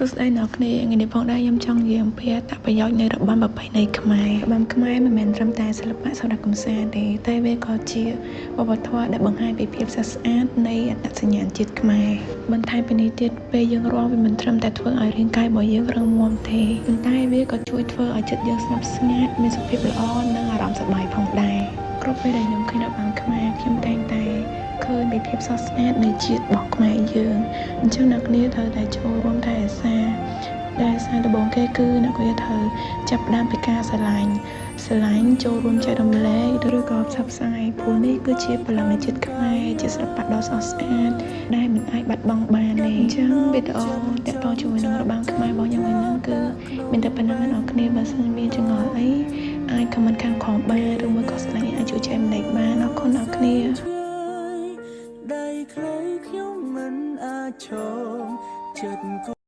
សួស្តីអ្នកគ្នាថ្ងៃនេះផងដែរខ្ញុំចង់និយាយអំពីអត្ថប្រយោជន៍នៃរបាំប្រពៃណីខ្មែររបាំខ្មែរមិនមែនត្រឹមតែសិល្បៈសម្រាប់កម្សាន្តទេតែវាក៏ជាវប្បធម៌ដែលបង្ហាញពីភាពស្រស់ស្អាតនៃអត្តសញ្ញាណជាតិខ្មែរបន្ថែមពីនេះទៀតពេលយើងរាំវាមិនត្រឹមតែធ្វើឲ្យរាងកាយរបស់យើងរឹងមាំទេប៉ុន្តែវាក៏ជួយធ្វើឲ្យចិត្តយើងស្ងប់ស្ងាត់មានសុខភាពល្អនិងអារម្មណ៍សប្បាយផងដែរគ្រប់ពេលដែលខ្ញុំឃើញរបាំខ្មែរខ្ញុំតែងតែឃើញពីភាពស្រស់ស្អាតនៃជាតិរបស់ខ្មែរយើងអញ្ចឹងអ្នកគ្នាត្រូវតែចូលរួមថែរក្សាដំបូងគេគឺអ្នកគ្នាត្រូវចាប់ផ្ដើមពីការស្រឡាញ់ចូលរួមចែករំលែកឬក៏ផ្សព្វផ្សាយព្រោះនេះគឺជាបល្ល័ង្កនៃជាតិខ្មែរជាសិល្បៈដ៏ស្រស់ស្អាតដែលមិនអាចបាត់បង់បានទេអញ្ចឹងវីដេអូតាក់ទងជាមួយនឹងរបាំខ្មែររបស់ខ្ញុំហ្នឹងគឺមានតែប៉ុណ្្នឹងអ្នកគ្នាបើសិនមានចង្អល់អីអាច comment ខាងក្រោមបានឬមួយក៏ស្លាញ់អាចជួយចែករំលែកបានអរគុណអ្នកគ្នាដៃខ្លីខ្ញុំមិនអាចឈរចិត្ត